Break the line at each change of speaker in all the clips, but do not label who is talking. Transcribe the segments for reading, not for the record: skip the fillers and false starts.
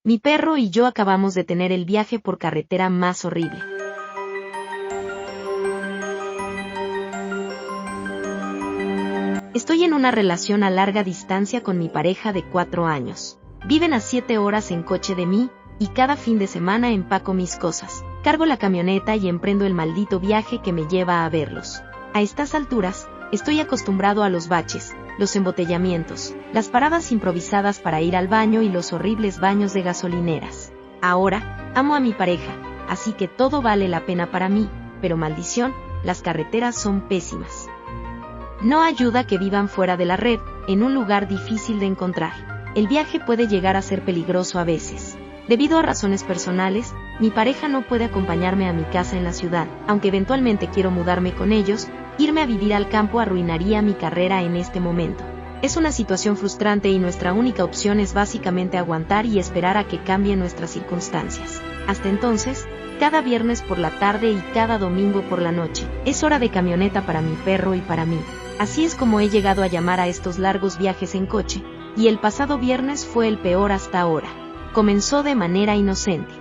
Mi perro y yo acabamos de tener el viaje por carretera más horrible. Estoy en una relación a larga distancia con mi pareja de 4 años. Viven a 7 horas en coche de mí, y cada fin de semana empaco mis cosas, cargo la camioneta y emprendo el maldito viaje que me lleva a verlos. A estas alturas, estoy acostumbrado a los baches, los embotellamientos, las paradas improvisadas para ir al baño y los horribles baños de gasolineras. Ahora, amo a mi pareja, así que todo vale la pena para mí, pero maldición, las carreteras son pésimas. No ayuda que vivan fuera de la red, en un lugar difícil de encontrar. El viaje puede llegar a ser peligroso a veces. Debido a razones personales, mi pareja no puede acompañarme a mi casa en la ciudad, aunque eventualmente quiero mudarme con ellos. Irme a vivir al campo arruinaría mi carrera en este momento. Es una situación frustrante y nuestra única opción es básicamente aguantar y esperar a que cambien nuestras circunstancias. Hasta entonces, cada viernes por la tarde y cada domingo por la noche, es hora de camioneta para mi perro y para mí. Así es como he llegado a llamar a estos largos viajes en coche, y el pasado viernes fue el peor hasta ahora. Comenzó de manera inocente.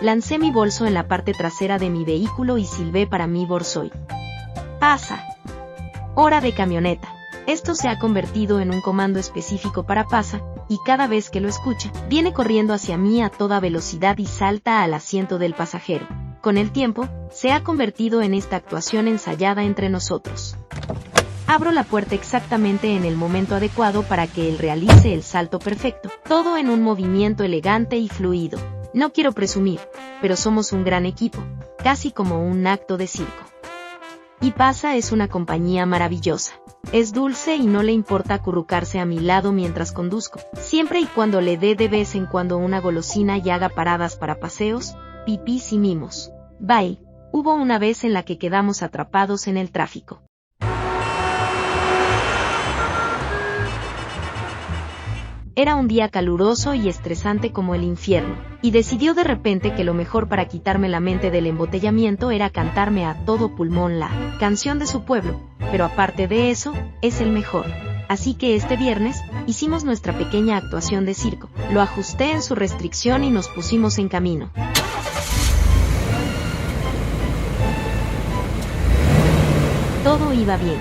Lancé mi bolso en la parte trasera de mi vehículo y silbé para mi Borzoi. Pasa. Hora de camioneta. Esto se ha convertido en un comando específico para Pasa, y cada vez que lo escucha, viene corriendo hacia mí a toda velocidad y salta al asiento del pasajero. Con el tiempo, se ha convertido en esta actuación ensayada entre nosotros. Abro la puerta exactamente en el momento adecuado para que él realice el salto perfecto, todo en un movimiento elegante y fluido. No quiero presumir, pero somos un gran equipo, casi como un acto de circo. Y Pasa es una compañía maravillosa. Es dulce y no le importa acurrucarse a mi lado mientras conduzco, siempre y cuando le dé de vez en cuando una golosina y haga paradas para paseos, pipís y mimos. Bye. Hubo una vez en la que quedamos atrapados en el tráfico. Era un día caluroso y estresante como el infierno, y decidió de repente que lo mejor para quitarme la mente del embotellamiento era cantarme a todo pulmón la canción de su pueblo, pero aparte de eso, es el mejor. Así que este viernes, hicimos nuestra pequeña actuación de circo, lo ajusté en su restricción y nos pusimos en camino. Todo iba bien.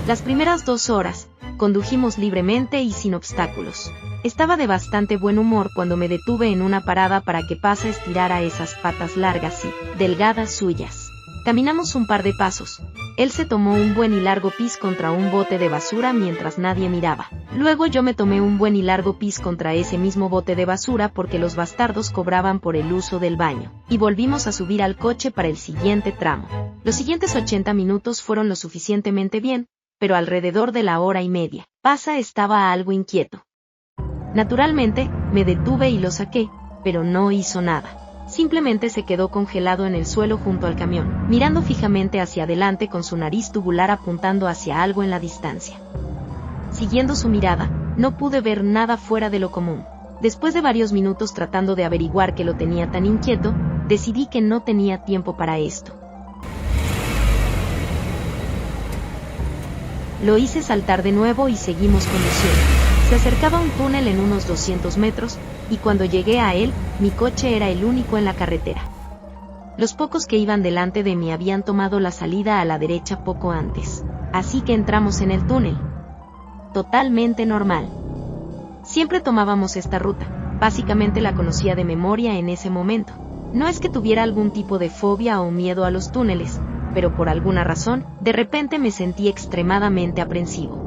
Las primeras 2 horas, condujimos libremente y sin obstáculos. Estaba de bastante buen humor cuando me detuve en una parada para que Pasa estirara esas patas largas y delgadas suyas. Caminamos un par de pasos. Él se tomó un buen y largo pis contra un bote de basura mientras nadie miraba. Luego yo me tomé un buen y largo pis contra ese mismo bote de basura porque los bastardos cobraban por el uso del baño. Y volvimos a subir al coche para el siguiente tramo. Los siguientes 80 minutos fueron lo suficientemente bien, pero alrededor de la hora y media, Pasa estaba algo inquieto. Naturalmente, me detuve y lo saqué, pero no hizo nada. Simplemente se quedó congelado en el suelo junto al camión, mirando fijamente hacia adelante con su nariz tubular apuntando hacia algo en la distancia. Siguiendo su mirada, no pude ver nada fuera de lo común. Después de varios minutos tratando de averiguar qué lo tenía tan inquieto, decidí que no tenía tiempo para esto. Lo hice saltar de nuevo y seguimos conduciendo. Se acercaba un túnel en unos 200 metros, y cuando llegué a él, mi coche era el único en la carretera. Los pocos que iban delante de mí habían tomado la salida a la derecha poco antes. Así que entramos en el túnel. Totalmente normal. Siempre tomábamos esta ruta, básicamente la conocía de memoria en ese momento. No es que tuviera algún tipo de fobia o miedo a los túneles, pero por alguna razón, de repente me sentí extremadamente aprensivo.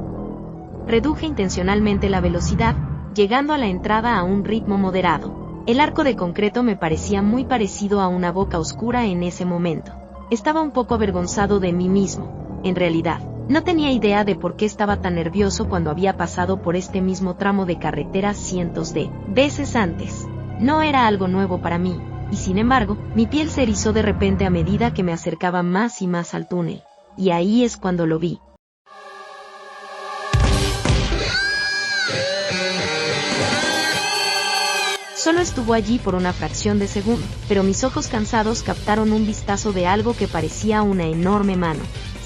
Reduje intencionalmente la velocidad, llegando a la entrada a un ritmo moderado. El arco de concreto me parecía muy parecido a una boca oscura en ese momento. Estaba un poco avergonzado de mí mismo, en realidad. No tenía idea de por qué estaba tan nervioso cuando había pasado por este mismo tramo de carretera cientos de veces antes. No era algo nuevo para mí, y sin embargo, mi piel se erizó de repente a medida que me acercaba más y más al túnel. Y ahí es cuando lo vi. Solo estuvo allí por una fracción de segundo, pero mis ojos cansados captaron un vistazo de algo que parecía una enorme mano.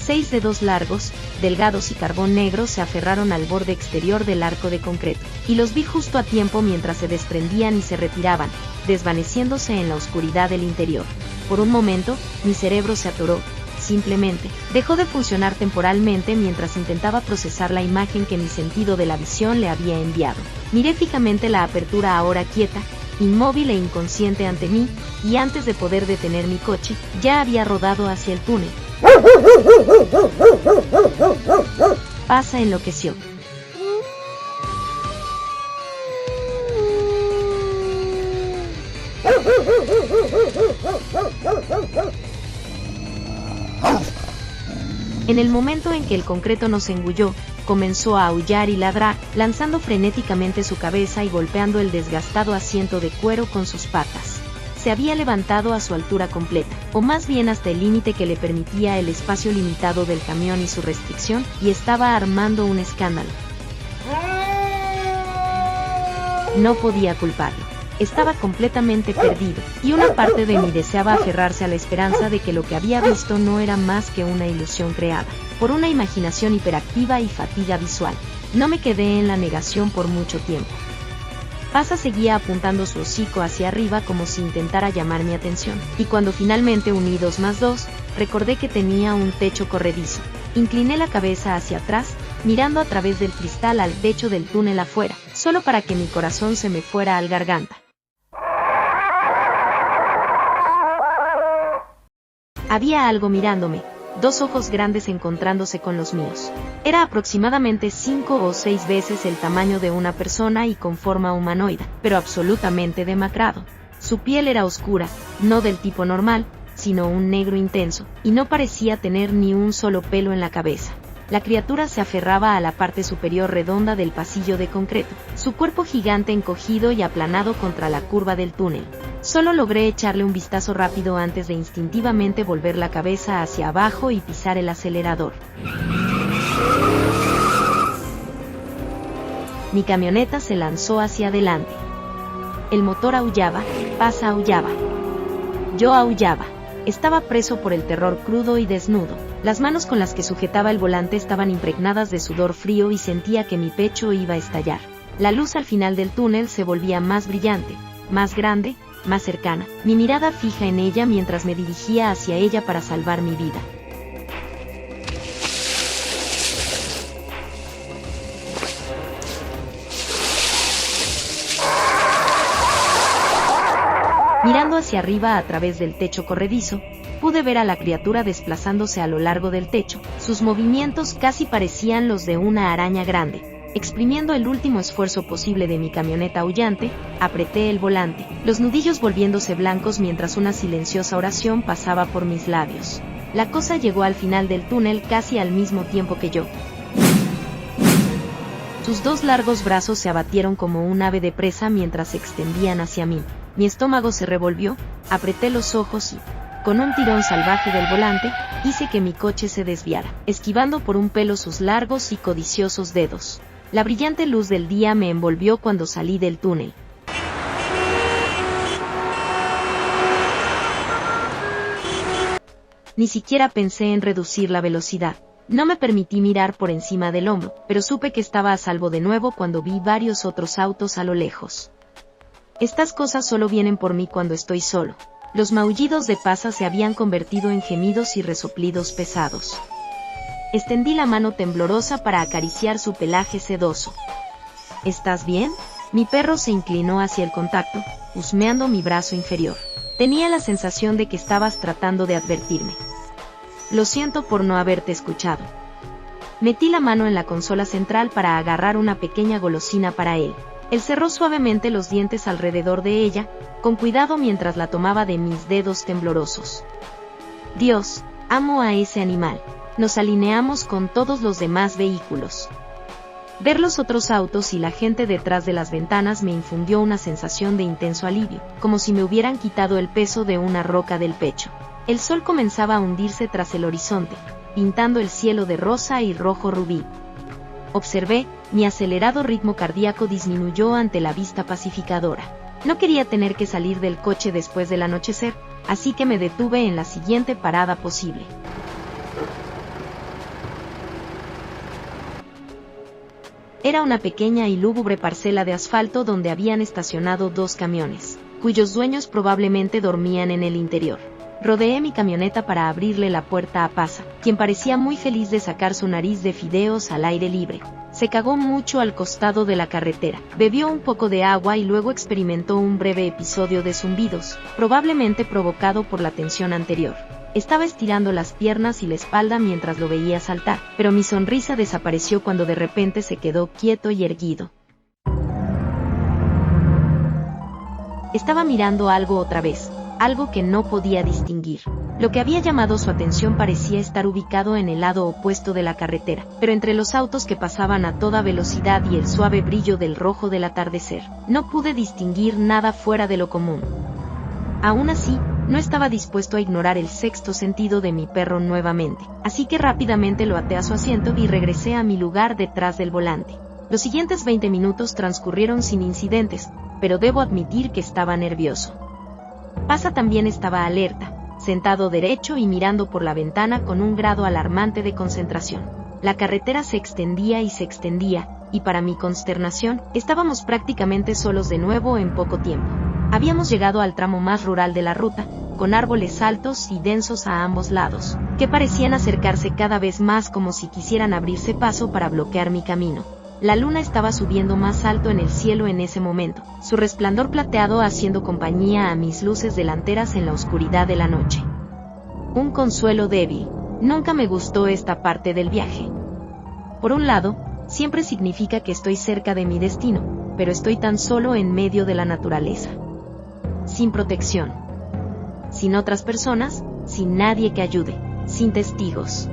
6 dedos largos, delgados y carbón negro se aferraron al borde exterior del arco de concreto, y los vi justo a tiempo mientras se desprendían y se retiraban, desvaneciéndose en la oscuridad del interior. Por un momento, mi cerebro se atoró. Simplemente, dejó de funcionar temporalmente mientras intentaba procesar la imagen que mi sentido de la visión le había enviado. Miré fijamente la apertura ahora quieta, inmóvil e inconsciente ante mí, y antes de poder detener mi coche, ya había rodado hacia el túnel. Pasa enloqueció. En el momento en que el concreto nos engulló, comenzó a aullar y ladrar, lanzando frenéticamente su cabeza y golpeando el desgastado asiento de cuero con sus patas. Se había levantado a su altura completa, o más bien hasta el límite que le permitía el espacio limitado del camión y su restricción, y estaba armando un escándalo. No podía culparlo. Estaba completamente perdido, y una parte de mí deseaba aferrarse a la esperanza de que lo que había visto no era más que una ilusión creada por una imaginación hiperactiva y fatiga visual. No me quedé en la negación por mucho tiempo. Pasa seguía apuntando su hocico hacia arriba como si intentara llamar mi atención, y cuando finalmente uní 2 más 2, recordé que tenía un techo corredizo. Incliné la cabeza hacia atrás, mirando a través del cristal al techo del túnel afuera, solo para que mi corazón se me fuera al garganta. Había algo mirándome, 2 ojos grandes encontrándose con los míos. Era aproximadamente 5 o 6 veces el tamaño de una persona y con forma humanoide, pero absolutamente demacrado. Su piel era oscura, no del tipo normal, sino un negro intenso, y no parecía tener ni un solo pelo en la cabeza. La criatura se aferraba a la parte superior redonda del pasillo de concreto, su cuerpo gigante encogido y aplanado contra la curva del túnel. Solo logré echarle un vistazo rápido antes de instintivamente volver la cabeza hacia abajo y pisar el acelerador. Mi camioneta se lanzó hacia adelante. El motor aullaba, Pasa aullaba. Yo aullaba. Estaba preso por el terror crudo y desnudo. Las manos con las que sujetaba el volante estaban impregnadas de sudor frío y sentía que mi pecho iba a estallar. La luz al final del túnel se volvía más brillante, más grande, más cercana, mi mirada fija en ella mientras me dirigía hacia ella para salvar mi vida. Mirando hacia arriba a través del techo corredizo, pude ver a la criatura desplazándose a lo largo del techo. Sus movimientos casi parecían los de una araña grande. Exprimiendo el último esfuerzo posible de mi camioneta aullante, apreté el volante, los nudillos volviéndose blancos mientras una silenciosa oración pasaba por mis labios. La cosa llegó al final del túnel casi al mismo tiempo que yo. Sus 2 largos brazos se abatieron como un ave de presa mientras se extendían hacia mí. Mi estómago se revolvió, apreté los ojos y, con un tirón salvaje del volante, hice que mi coche se desviara, esquivando por un pelo sus largos y codiciosos dedos. La brillante luz del día me envolvió cuando salí del túnel. Ni siquiera pensé en reducir la velocidad. No me permití mirar por encima del hombro, pero supe que estaba a salvo de nuevo cuando vi varios otros autos a lo lejos. Estas cosas solo vienen por mí cuando estoy solo. Los maullidos de Pasa se habían convertido en gemidos y resoplidos pesados. Extendí la mano temblorosa para acariciar su pelaje sedoso. ¿Estás bien? Mi perro se inclinó hacia el contacto, husmeando mi brazo inferior. Tenía la sensación de que estabas tratando de advertirme. Lo siento por no haberte escuchado. Metí la mano en la consola central para agarrar una pequeña golosina para él. Él cerró suavemente los dientes alrededor de ella, con cuidado mientras la tomaba de mis dedos temblorosos. Dios, amo a ese animal. Nos alineamos con todos los demás vehículos. Ver los otros autos y la gente detrás de las ventanas me infundió una sensación de intenso alivio, como si me hubieran quitado el peso de una roca del pecho. El sol comenzaba a hundirse tras el horizonte, pintando el cielo de rosa y rojo rubí. Observé, mi acelerado ritmo cardíaco disminuyó ante la vista pacificadora. No quería tener que salir del coche después del anochecer, así que me detuve en la siguiente parada posible. Era una pequeña y lúgubre parcela de asfalto donde habían estacionado 2 camiones, cuyos dueños probablemente dormían en el interior. Rodeé mi camioneta para abrirle la puerta a Pasa, quien parecía muy feliz de sacar su nariz de fideos al aire libre. Se cagó mucho al costado de la carretera, bebió un poco de agua y luego experimentó un breve episodio de zumbidos, probablemente provocado por la tensión anterior. Estaba estirando las piernas y la espalda mientras lo veía saltar, pero mi sonrisa desapareció cuando de repente se quedó quieto y erguido. Estaba mirando algo otra vez, algo que no podía distinguir. Lo que había llamado su atención parecía estar ubicado en el lado opuesto de la carretera, pero entre los autos que pasaban a toda velocidad y el suave brillo del rojo del atardecer, no pude distinguir nada fuera de lo común. Aún así, no estaba dispuesto a ignorar el sexto sentido de mi perro nuevamente, así que rápidamente lo até a su asiento y regresé a mi lugar detrás del volante. Los siguientes 20 minutos transcurrieron sin incidentes, pero debo admitir que estaba nervioso. Pasa también estaba alerta, sentado derecho y mirando por la ventana con un grado alarmante de concentración. La carretera se extendía, y para mi consternación, estábamos prácticamente solos de nuevo en poco tiempo. Habíamos llegado al tramo más rural de la ruta, con árboles altos y densos a ambos lados, que parecían acercarse cada vez más como si quisieran abrirse paso para bloquear mi camino. La luna estaba subiendo más alto en el cielo en ese momento, su resplandor plateado haciendo compañía a mis luces delanteras en la oscuridad de la noche. Un consuelo débil. Nunca me gustó esta parte del viaje. Por un lado, siempre significa que estoy cerca de mi destino, pero estoy tan solo en medio de la naturaleza. Sin protección. Sin otras personas, sin nadie que ayude, sin testigos.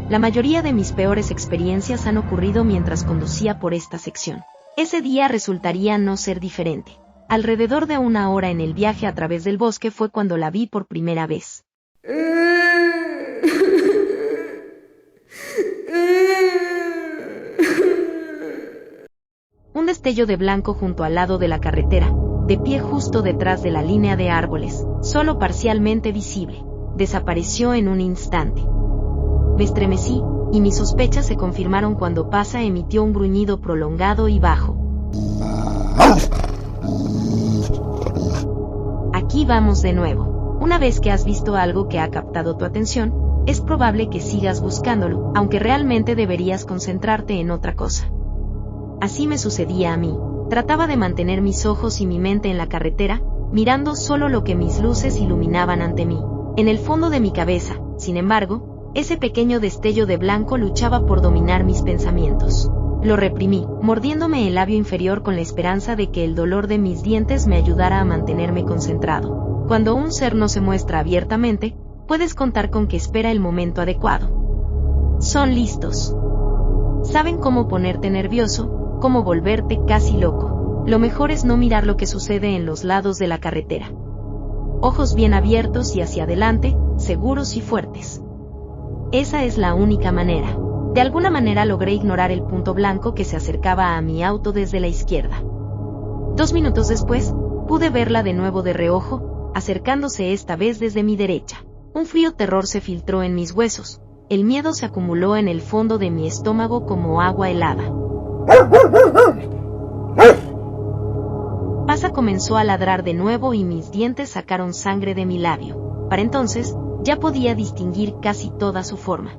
La mayoría de mis peores experiencias han ocurrido mientras conducía por esta sección. Ese día resultaría no ser diferente. Alrededor de 1 hora en el viaje a través del bosque fue cuando la vi por primera vez. Un destello de blanco junto al lado de la carretera, de pie justo detrás de la línea de árboles, solo parcialmente visible, desapareció en un instante. Me estremecí, y mis sospechas se confirmaron cuando Pasa emitió un gruñido prolongado y bajo. Aquí vamos de nuevo. Una vez que has visto algo que ha captado tu atención, es probable que sigas buscándolo, aunque realmente deberías concentrarte en otra cosa. Así me sucedía a mí. Trataba de mantener mis ojos y mi mente en la carretera, mirando solo lo que mis luces iluminaban ante mí. En el fondo de mi cabeza, sin embargo, ese pequeño destello de blanco luchaba por dominar mis pensamientos. Lo reprimí, mordiéndome el labio inferior con la esperanza de que el dolor de mis dientes me ayudara a mantenerme concentrado. Cuando un ser no se muestra abiertamente, puedes contar con que espera el momento adecuado. Son listos. Saben cómo ponerte nervioso, cómo volverte casi loco. Lo mejor es no mirar lo que sucede en los lados de la carretera. Ojos bien abiertos y hacia adelante, seguros y fuertes. Esa es la única manera. De alguna manera logré ignorar el punto blanco que se acercaba a mi auto desde la izquierda. 2 minutos después, pude verla de nuevo de reojo, acercándose esta vez desde mi derecha. Un frío terror se filtró en mis huesos, el miedo se acumuló en el fondo de mi estómago como agua helada. Pasa comenzó a ladrar de nuevo y mis dientes sacaron sangre de mi labio. Para entonces, ya podía distinguir casi toda su forma.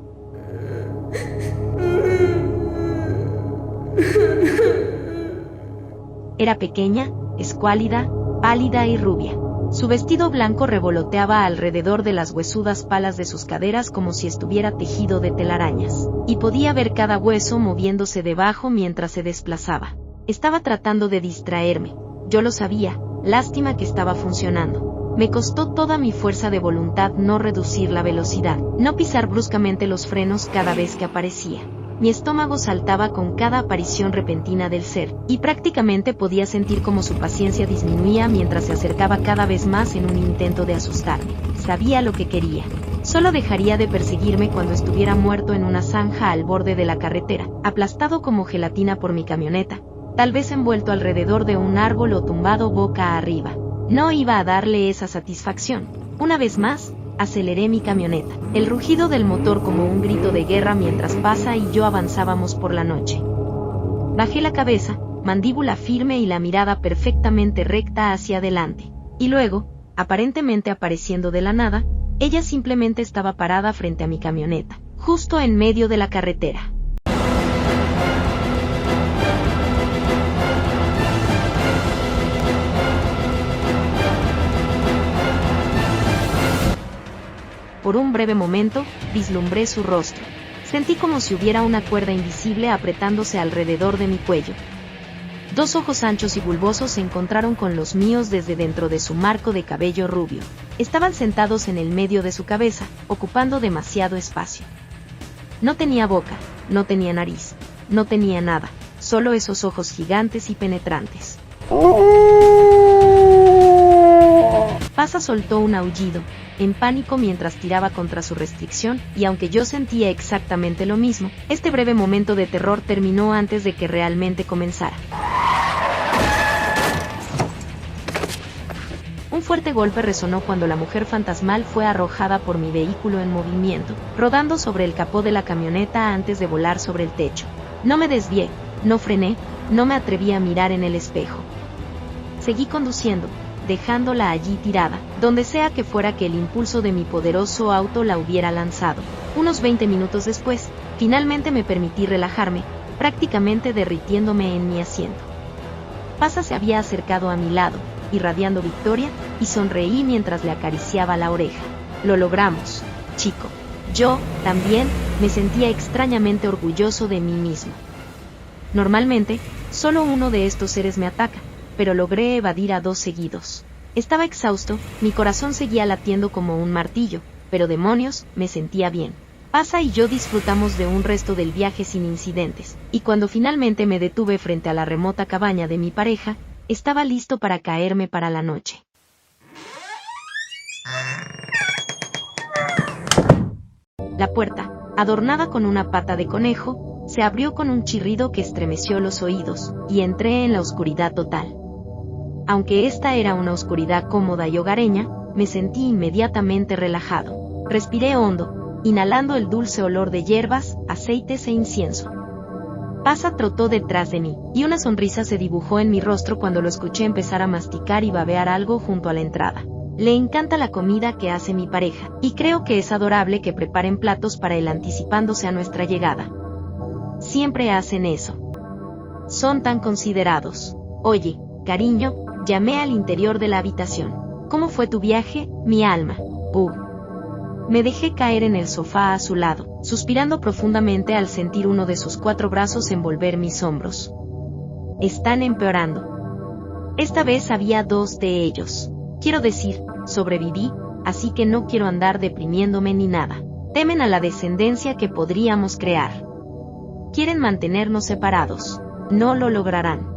Era pequeña, escuálida, pálida y rubia. Su vestido blanco revoloteaba alrededor de las huesudas palas de sus caderas como si estuviera tejido de telarañas, y podía ver cada hueso moviéndose debajo mientras se desplazaba. Estaba tratando de distraerme. Yo lo sabía, lástima que estaba funcionando. Me costó toda mi fuerza de voluntad no reducir la velocidad, no pisar bruscamente los frenos cada vez que aparecía. Mi estómago saltaba con cada aparición repentina del ser, y prácticamente podía sentir cómo su paciencia disminuía mientras se acercaba cada vez más en un intento de asustarme. Sabía lo que quería. Solo dejaría de perseguirme cuando estuviera muerto en una zanja al borde de la carretera, aplastado como gelatina por mi camioneta, tal vez envuelto alrededor de un árbol o tumbado boca arriba. No iba a darle esa satisfacción. Una vez más, aceleré mi camioneta. El rugido del motor como un grito de guerra mientras Pasa y yo avanzábamos por la noche. Bajé la cabeza, mandíbula firme y la mirada perfectamente recta hacia adelante. Y luego, aparentemente apareciendo de la nada, ella simplemente estaba parada frente a mi camioneta, justo en medio de la carretera. Por un breve momento, vislumbré su rostro. Sentí como si hubiera una cuerda invisible apretándose alrededor de mi cuello. Dos ojos anchos y bulbosos se encontraron con los míos desde dentro de su marco de cabello rubio. Estaban sentados en el medio de su cabeza, ocupando demasiado espacio. No tenía boca, no tenía nariz, no tenía nada, solo esos ojos gigantes y penetrantes. Pasa soltó un aullido, en pánico mientras tiraba contra su restricción, y aunque yo sentía exactamente lo mismo, este breve momento de terror terminó antes de que realmente comenzara. Un fuerte golpe resonó cuando la mujer fantasmal fue arrojada por mi vehículo en movimiento, rodando sobre el capó de la camioneta antes de volar sobre el techo. No me desvié, no frené, no me atreví a mirar en el espejo. Seguí conduciendo, dejándola allí tirada, donde sea que fuera que el impulso de mi poderoso auto la hubiera lanzado. Unos 20 minutos después, finalmente me permití relajarme, prácticamente derritiéndome en mi asiento. Pasa se había acercado a mi lado, irradiando victoria, y sonreí mientras le acariciaba la oreja. Lo logramos, chico. Yo, también, me sentía extrañamente orgulloso de mí mismo. Normalmente, solo uno de estos seres me ataca, pero logré evadir a 2 seguidos. Estaba exhausto, mi corazón seguía latiendo como un martillo, pero demonios, me sentía bien. Pasa y yo disfrutamos de un resto del viaje sin incidentes, y cuando finalmente me detuve frente a la remota cabaña de mi pareja, estaba listo para caerme para la noche. La puerta, adornada con una pata de conejo, se abrió con un chirrido que estremeció los oídos, y entré en la oscuridad total. Aunque esta era una oscuridad cómoda y hogareña, me sentí inmediatamente relajado. Respiré hondo, inhalando el dulce olor de hierbas, aceites e incienso. Pasa trotó detrás de mí, y una sonrisa se dibujó en mi rostro cuando lo escuché empezar a masticar y babear algo junto a la entrada. Le encanta la comida que hace mi pareja, y creo que es adorable que preparen platos para él anticipándose a nuestra llegada. Siempre hacen eso. Son tan considerados. Oye, cariño, llamé al interior de la habitación. ¿Cómo fue tu viaje, mi alma? Me dejé caer en el sofá a su lado, suspirando profundamente al sentir uno de sus 4 brazos envolver mis hombros. Están empeorando. Esta vez había 2 de ellos. Quiero decir, sobreviví, así que no quiero andar deprimiéndome ni nada. Temen a la descendencia que podríamos crear. Quieren mantenernos separados. No lo lograrán.